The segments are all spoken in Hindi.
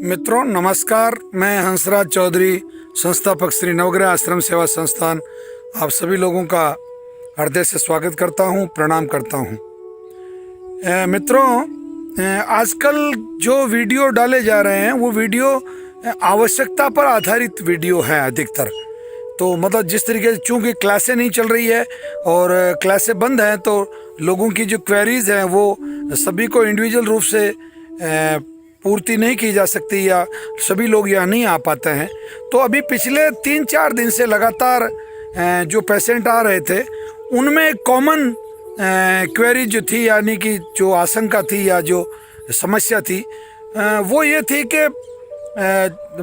मित्रों नमस्कार, मैं हंसराज चौधरी, संस्थापक श्री नवग्रह आश्रम सेवा संस्थान, आप सभी लोगों का हृदय से स्वागत करता हूं, प्रणाम करता हूं। मित्रों, आजकल जो वीडियो डाले जा रहे हैं वो वीडियो आवश्यकता पर आधारित वीडियो है अधिकतर। तो मतलब जिस तरीके से चूँकि क्लासें नहीं चल रही है और क्लासें बंद हैं, तो लोगों की जो क्वेरीज हैं वो सभी को इंडिविजुअल रूप से पूर्ति नहीं की जा सकती या सभी लोग यहाँ नहीं आ पाते हैं। तो अभी पिछले 3-4 दिन से लगातार जो पेशेंट आ रहे थे उनमें कॉमन क्वेरी जो थी, यानी कि जो आशंका थी या जो समस्या थी, वो ये थी कि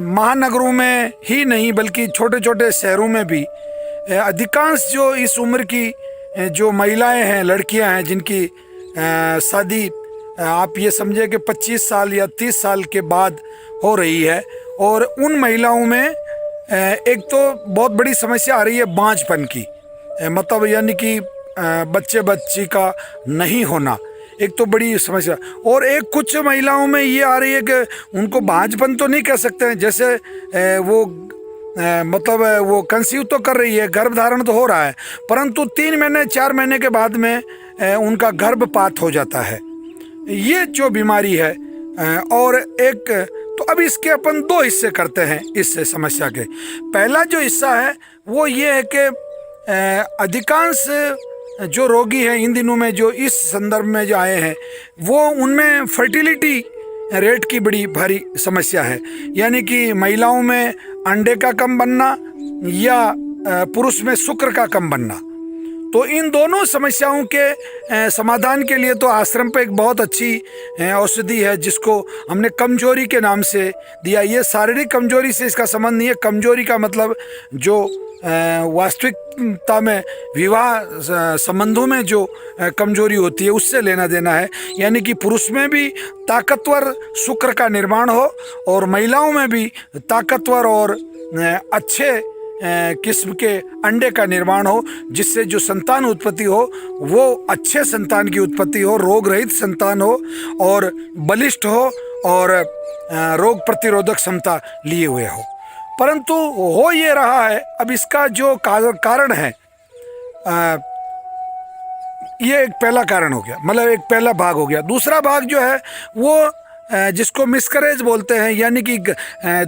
महानगरों में ही नहीं बल्कि छोटे छोटे शहरों में भी अधिकांश जो इस उम्र की जो महिलाएं हैं, लड़कियां हैं, जिनकी शादी आप ये समझे कि 25 साल या 30 साल के बाद हो रही है, और उन महिलाओं में एक तो बहुत बड़ी समस्या आ रही है बांझपन की, मतलब यानी कि बच्ची का नहीं होना, एक तो बड़ी समस्या। और एक कुछ महिलाओं में ये आ रही है कि उनको बांझपन तो नहीं कह सकते हैं, जैसे वो मतलब वो कंसीव तो कर रही है, गर्भधारण तो हो रहा है, परंतु 3 महीने 4 महीने के बाद में उनका गर्भपात हो जाता है। ये जो बीमारी है। और एक तो अब इसके अपन 2 हिस्से करते हैं इस समस्या के। पहला जो हिस्सा है वो ये है कि अधिकांश जो रोगी हैं इन दिनों में, जो इस संदर्भ में जो आए हैं, वो उनमें फर्टिलिटी रेट की बड़ी भारी समस्या है, यानी कि महिलाओं में अंडे का कम बनना या पुरुष में शुक्र का कम बनना। तो इन दोनों समस्याओं के समाधान के लिए तो आश्रम पे एक बहुत अच्छी औषधि है जिसको हमने कमजोरी के नाम से दिया। ये शारीरिक कमजोरी से इसका संबंध नहीं है। कमजोरी का मतलब जो वास्तविकता में विवाह संबंधों में जो कमजोरी होती है उससे लेना देना है, यानी कि पुरुष में भी ताकतवर शुक्र का निर्माण हो और महिलाओं में भी ताकतवर और अच्छे किस्म के अंडे का निर्माण हो, जिससे जो संतान उत्पत्ति हो वो अच्छे संतान की उत्पत्ति हो, रोग रहित संतान हो और बलिष्ठ हो और रोग प्रतिरोधक क्षमता लिए हुए हो। परंतु हो ये रहा है, अब इसका जो कारण है, ये एक पहला कारण हो गया, मतलब एक पहला भाग हो गया। दूसरा भाग जो है वो जिसको मिसकरेज बोलते हैं, यानी कि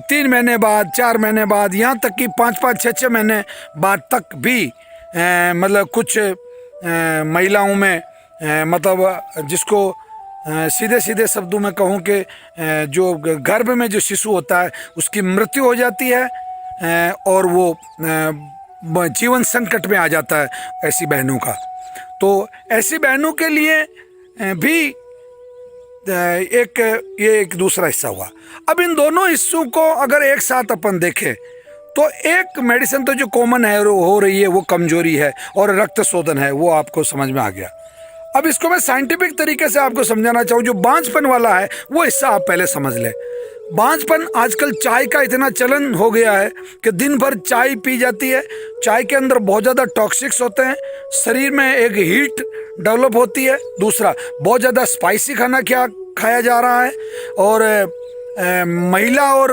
3 महीने बाद, 4 महीने बाद, यहाँ तक कि 5-5, 6-6 महीने बाद तक भी मतलब कुछ महिलाओं में मतलब जिसको सीधे सीधे शब्दों में कहूँ कि जो गर्भ में जो शिशु होता है उसकी मृत्यु हो जाती है और वो जीवन संकट में आ जाता है ऐसी बहनों का। तो ऐसी बहनों के लिए भी एक दूसरा हिस्सा हुआ। अब इन दोनों हिस्सों को अगर एक साथ अपन देखें तो एक मेडिसिन तो जो कॉमन है हो रही है वो कमजोरी है और रक्त शोधन है, वो आपको समझ में आ गया। अब इसको मैं साइंटिफिक तरीके से आपको समझाना चाहूँ। जो बांझपन वाला है वो हिस्सा आप पहले समझ लें। बांझपन, आजकल चाय का इतना चलन हो गया है कि दिन भर चाय पी जाती है। चाय के अंदर बहुत ज़्यादा टॉक्सिक्स होते हैं, शरीर में एक हीट डेवलप होती है। दूसरा, बहुत ज़्यादा स्पाइसी खाना खाया जा रहा है। और महिला और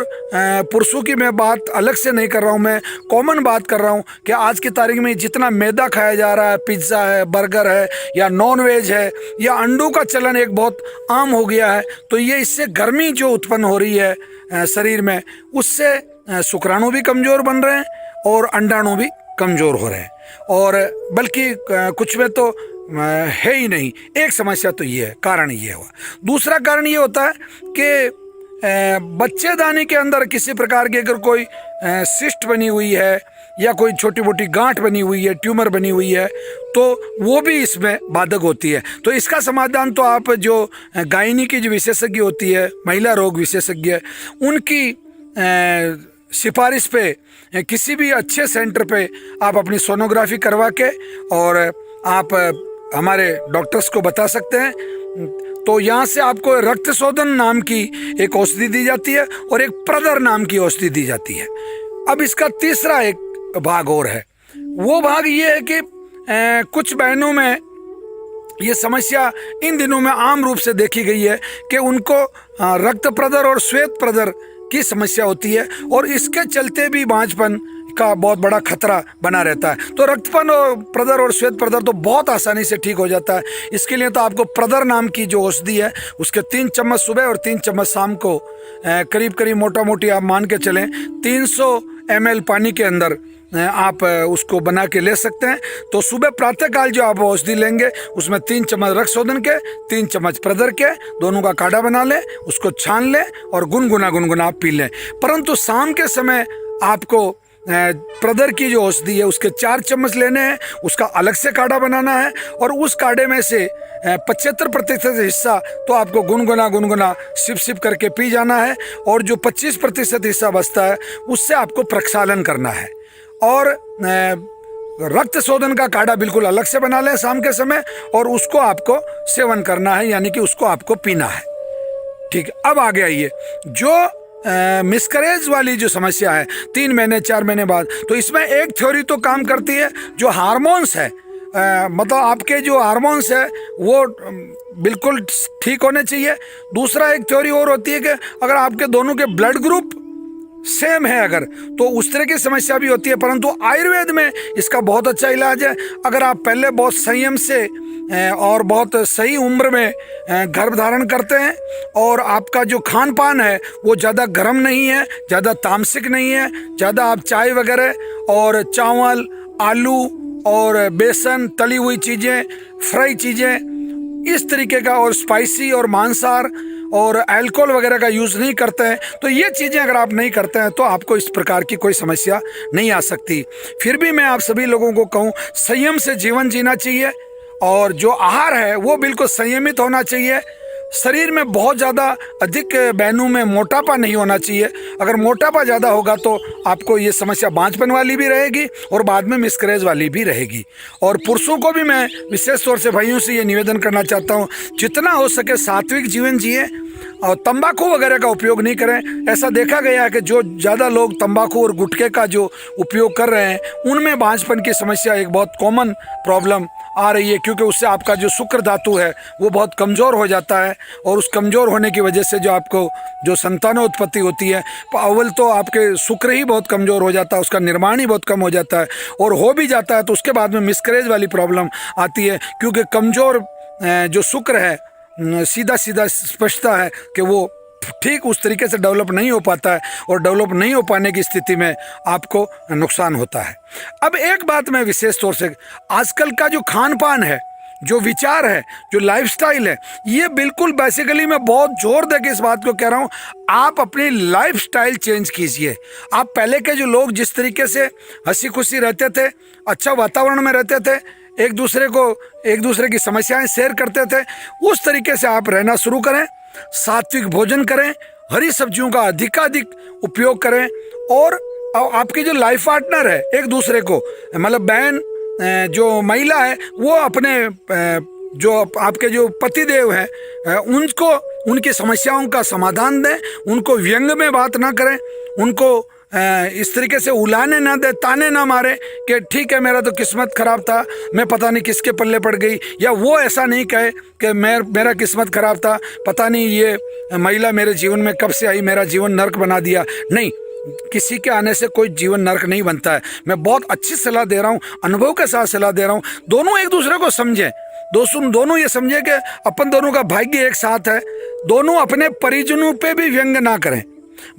पुरुषों की मैं बात अलग से नहीं कर रहा हूँ, मैं कॉमन बात कर रहा हूँ कि आज की तारीख में जितना मैदा खाया जा रहा है, पिज्ज़ा है, बर्गर है या नॉन वेज है या अंडों का चलन एक बहुत आम हो गया है। तो ये इससे गर्मी जो उत्पन्न हो रही है शरीर में, उससे शुक्राणु भी कमज़ोर बन रहे हैं और अंडाणु भी कमज़ोर हो रहे हैं। और बल्कि कुछ में तो है ही नहीं। एक समस्या तो ये है, कारण ये हुआ। दूसरा कारण ये होता है कि बच्चेदानी के अंदर किसी प्रकार की अगर कोई सिस्ट बनी हुई है या कोई छोटी मोटी गांठ बनी हुई है, ट्यूमर बनी हुई है, तो वो भी इसमें बाधक होती है। तो इसका समाधान तो आप जो गायनी की जो विशेषज्ञ होती है, महिला रोग विशेषज्ञ, उनकी सिफारिश पे किसी भी अच्छे सेंटर पे आप अपनी सोनोग्राफी करवा के और आप हमारे डॉक्टर्स को बता सकते हैं। तो यहाँ से आपको रक्त शोधन नाम की एक औषधि दी जाती है और एक प्रदर नाम की औषधि दी जाती है। अब इसका तीसरा एक भाग और है। वो भाग ये है कि कुछ बहनों में ये समस्या इन दिनों में आम रूप से देखी गई है कि उनको रक्त प्रदर और श्वेत प्रदर की समस्या होती है और इसके चलते भी बांझपन का बहुत बड़ा खतरा बना रहता है। तो रक्तपन और प्रदर और श्वेत प्रदर तो बहुत आसानी से ठीक हो जाता है। इसके लिए तो आपको प्रदर नाम की जो औषधि है उसके 3 चम्मच सुबह और 3 चम्मच शाम को करीब करीब मोटा मोटी आप मान के चलें 300 ml पानी के अंदर आप उसको बना के ले सकते हैं। तो सुबह प्रातःकाल जो आप औषधि लेंगे उसमें 3 चम्मच रक्तशोधन के, 3 चम्मच प्रदर के, दोनों का काढ़ा बना लें, उसको छान लें और गुनगुना आप पी लें। परंतु शाम के समय आपको प्रदर की जो औषधि है उसके 4 चम्मच लेने हैं, उसका अलग से काढ़ा बनाना है और उस काढ़े में से 75% हिस्सा तो आपको गुनगुना सिप करके पी जाना है और जो 25% हिस्सा बचता है उससे आपको प्रक्षालन करना है। और रक्त शोधन का काढ़ा बिल्कुल अलग से बना लें शाम के समय और उसको आपको सेवन करना है, यानी कि उसको आपको पीना है। ठीक, अब आगे आइए जो मिसकरेज वाली जो समस्या है 3 महीने 4 महीने बाद, तो इसमें एक थ्योरी तो काम करती है जो हार्मोन्स है, मतलब आपके जो हार्मोन्स है वो बिल्कुल ठीक होने चाहिए। दूसरा एक थ्योरी और होती है कि अगर आपके दोनों के ब्लड ग्रुप सेम है अगर, तो उस तरह की समस्या भी होती है। परंतु आयुर्वेद में इसका बहुत अच्छा इलाज है। अगर आप पहले बहुत संयम से और बहुत सही उम्र में गर्भ धारण करते हैं और आपका जो खान पान है वो ज़्यादा गर्म नहीं है, ज़्यादा तामसिक नहीं है, ज़्यादा आप चाय वगैरह और चावल, आलू और बेसन, तली हुई चीज़ें, फ्राई चीज़ें इस तरीके का और स्पाइसी और मांसाहार और अल्कोहल वगैरह का यूज़ नहीं करते हैं, तो ये चीज़ें अगर आप नहीं करते हैं तो आपको इस प्रकार की कोई समस्या नहीं आ सकती। फिर भी मैं आप सभी लोगों को कहूँ संयम से जीवन जीना चाहिए और जो आहार है वो बिल्कुल संयमित होना चाहिए। शरीर में बहुत ज़्यादा अधिक बहनों में मोटापा नहीं होना चाहिए। अगर मोटापा ज़्यादा होगा तो आपको ये समस्या बांझपन वाली भी रहेगी और बाद में मिसकरेज वाली भी रहेगी। और पुरुषों को भी मैं विशेष तौर से भाइयों से ये निवेदन करना चाहता हूँ, जितना हो सके सात्विक जीवन जिए और तंबाकू वगैरह का उपयोग नहीं करें। ऐसा देखा गया है कि जो ज़्यादा लोग तंबाकू और गुटखे का जो उपयोग कर रहे हैं उनमें बांझपन की समस्या एक बहुत कॉमन प्रॉब्लम आ रही है, क्योंकि उससे आपका जो शुक्र धातु है वो बहुत कमज़ोर हो जाता है और उस कमज़ोर होने की वजह से जो आपको जो संतानोत्पत्ति होती है, अव्वल तो आपके शुक्र ही बहुत कमज़ोर हो जाता है, उसका निर्माण ही बहुत कम हो जाता है और हो भी जाता है तो उसके बाद में मिसकरेज वाली प्रॉब्लम आती है, क्योंकि कमज़ोर जो शुक्र है सीधा स्पष्टता है कि वो ठीक उस तरीके से डेवलप नहीं हो पाता है और डेवलप नहीं हो पाने की स्थिति में आपको नुकसान होता है। अब एक बात मैं विशेष तौर से, आजकल का जो खान पान है, जो विचार है, जो लाइफस्टाइल है, ये बिल्कुल बेसिकली मैं बहुत जोर दे के इस बात को कह रहा हूँ, आप अपनी लाइफस्टाइल चेंज कीजिए। आप पहले के जो लोग जिस तरीके से हंसी खुशी रहते थे, अच्छा वातावरण में रहते थे, एक दूसरे की समस्याएं शेयर करते थे, उस तरीके से आप रहना शुरू करें। सात्विक भोजन करें, हरी सब्जियों का अधिकाधिक उपयोग करें और आपकी जो लाइफ पार्टनर है एक दूसरे को, मतलब बहन जो महिला है वो अपने जो आपके जो पतिदेव हैं उनको उनकी समस्याओं का समाधान दें, उनको व्यंग में बात ना करें, उनको इस तरीके से उलाने ना दे, ताने ना मारे कि ठीक है मेरा तो किस्मत खराब था, मैं पता नहीं किसके पल्ले पड़ गई, या वो ऐसा नहीं कहे कि मेरा किस्मत खराब था, पता नहीं ये महिला मेरे जीवन में कब से आई, मेरा जीवन नर्क बना दिया। नहीं, किसी के आने से कोई जीवन नर्क नहीं बनता है। मैं बहुत अच्छी सलाह दे रहा हूँ, अनुभव के साथ सलाह दे रहा हूँ। दोनों एक दूसरे को समझें, दोनों ये समझे कि अपन दोनों का भाग्य एक साथ है, दोनों अपने परिजनों पे भी व्यंग ना करें।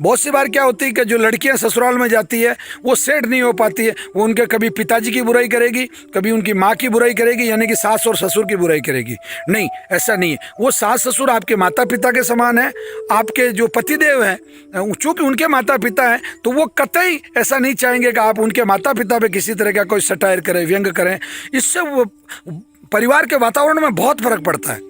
बहुत सी बार क्या होती है कि जो लड़कियां ससुराल में जाती है वो सेट नहीं हो पाती है, वो उनके कभी पिताजी की बुराई करेगी, कभी उनकी माँ की बुराई करेगी, यानी कि सास और ससुर की बुराई करेगी। नहीं, ऐसा नहीं है। वो सास ससुर आपके माता पिता के समान है, आपके जो पतिदेव हैं चूँकि उनके माता पिता हैं तो वो कतई ऐसा नहीं चाहेंगे कि आप उनके माता पिता पे किसी तरह का कोई सटायर करें, व्यंग करें। इससे वो परिवार के वातावरण में बहुत फर्क पड़ता है।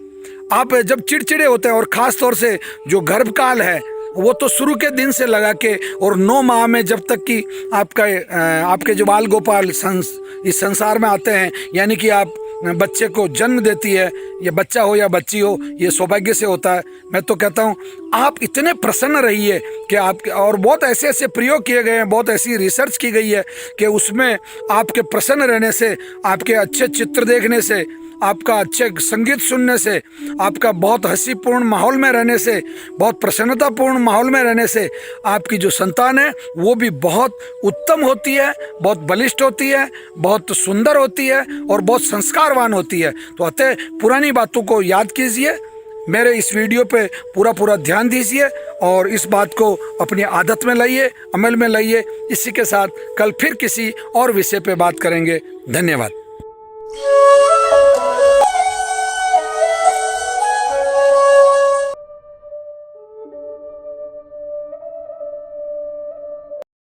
आप जब चिड़चिड़े होते हैं, और ख़ास तौर से जो गर्भकाल है वो तो शुरू के दिन से लगा के और 9 माह में जब तक कि आपके जो बाल गोपाल इस संसार में आते हैं, यानी कि आप बच्चे को जन्म देती है, ये बच्चा हो या बच्ची हो, ये सौभाग्य से होता है। मैं तो कहता हूँ आप इतने प्रसन्न रहिए कि आपके, और बहुत ऐसे ऐसे प्रयोग किए गए हैं, बहुत ऐसी रिसर्च की गई है कि उसमें आपके प्रसन्न रहने से, आपके अच्छे चित्र देखने से आपका अच्छे संगीत सुनने से, आपका बहुत हंसीपूर्ण माहौल में रहने से, बहुत प्रसन्नतापूर्ण माहौल में रहने से आपकी जो संतान है वो भी बहुत उत्तम होती है, बहुत बलिष्ठ होती है, बहुत सुंदर होती है और बहुत संस्कारवान होती है। तो अतः पुरानी बातों को याद कीजिए, मेरे इस वीडियो पे पूरा ध्यान दीजिए और इस बात को अपनी आदत में लाइए, अमल में लाइए। इसी के साथ कल फिर किसी और विषय पे बात करेंगे। धन्यवाद।